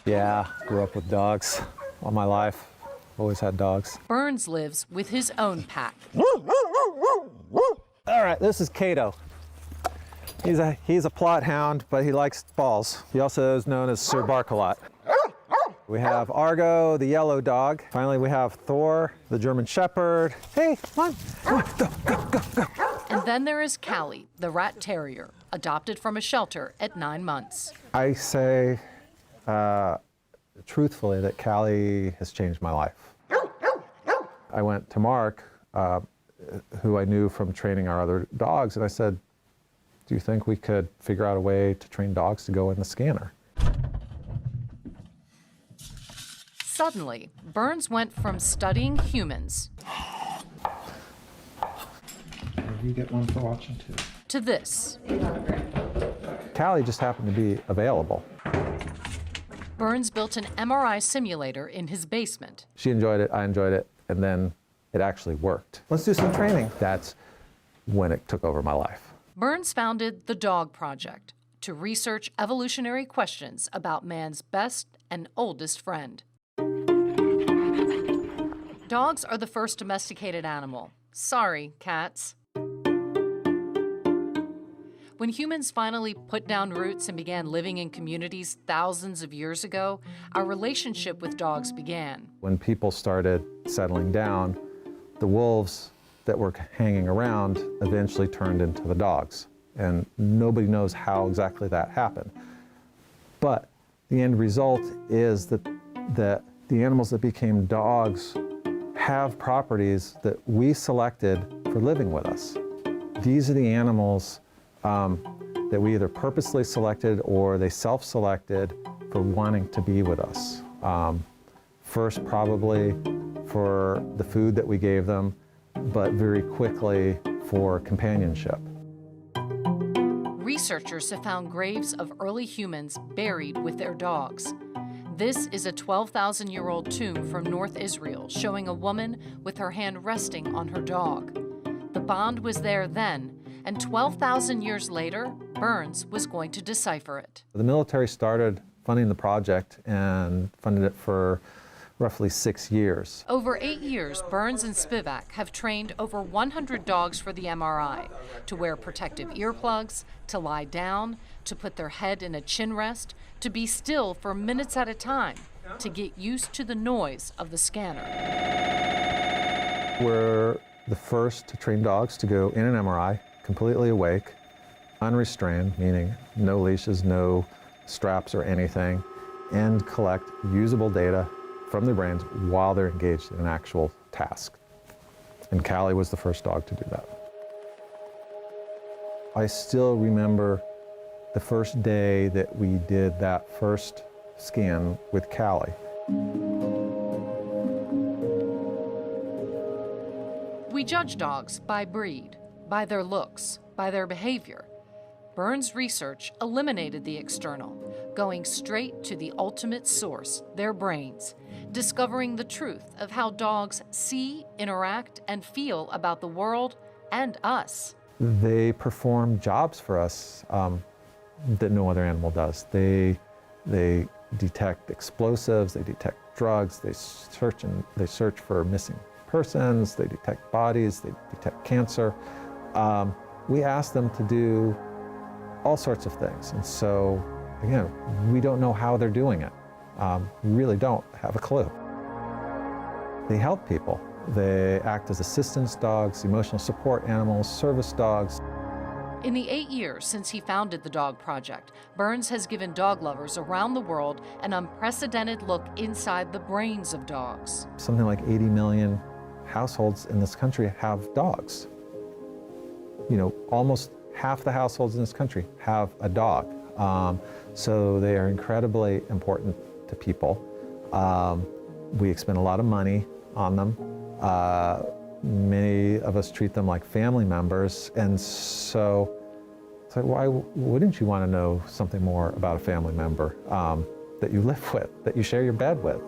Yeah, grew up with dogs all my life. Always had dogs. Berns lives with his own pack. All right, this is Cato. He's a plot hound, but he likes balls. He also is known as Sir Bark-a-Lot. We have Argo, the yellow dog. Finally, we have Thor, the German Shepherd. Hey, come on, go. And then there is Callie, the rat terrier, adopted from a shelter at 9 months. I say truthfully that Callie has changed my life. I went to Mark, who I knew from training our other dogs, and I said, do you think we could figure out a way to train dogs to go in the scanner? Suddenly, Berns went from studying humans You get one for watching too. to this. Callie just happened to be available. Berns built an MRI simulator in his basement. She enjoyed it, I enjoyed it, and then it actually worked. Let's do some training. That's when it took over my life. Berns founded the Dog Project to research evolutionary questions about man's best and oldest friend. Dogs are the first domesticated animal. Sorry, cats. When humans finally put down roots and began living in communities thousands of years ago, our relationship with dogs began. When people started settling down, the wolves that were hanging around eventually turned into the dogs. And nobody knows how exactly that happened. But the end result is that the animals that became dogs have properties that we selected for living with us. These are the animals that we either purposely selected or they self-selected for wanting to be with us. First, probably for the food that we gave them, but very quickly for companionship. Researchers have found graves of early humans buried with their dogs. This is a 12,000-year-old tomb from North Israel showing a woman with her hand resting on her dog. The bond was there then, and 12,000 years later, Berns was going to decipher it. The military started funding the project and funded it for roughly 6 years. Over 8 years, Berns and Spivak have trained over 100 dogs for the MRI, to wear protective earplugs, to lie down, to put their head in a chin rest, to be still for minutes at a time, to get used to the noise of the scanner. We're the first to train dogs to go in an MRI, completely awake, unrestrained, meaning no leashes, no straps or anything, and collect usable data from their brains while they're engaged in an actual task. And Callie was the first dog to do that. I still remember the first day that we did that first scan with Callie. We judge dogs by breed, by their looks, by their behavior. Berns' research eliminated the external, going straight to the ultimate source, their brains, discovering the truth of how dogs see, interact, and feel about the world and us. They perform jobs for us that no other animal does. They detect explosives, they detect drugs, they search for missing persons, they detect bodies, they detect cancer. We ask them to do all sorts of things. And so, again, we don't know how they're doing it. We really don't have a clue. They help people. They act as assistance dogs, emotional support animals, service dogs. In the 8 years since he founded the Dog Project, Berns has given dog lovers around the world an unprecedented look inside the brains of dogs. Something like 80 million households in this country have dogs. You know, almost half the households in this country have a dog. So they are incredibly important to people. We expend a lot of money on them. Many of us treat them like family members, and so it's like, why wouldn't you want to know something more about a family member that you live with, that you share your bed with?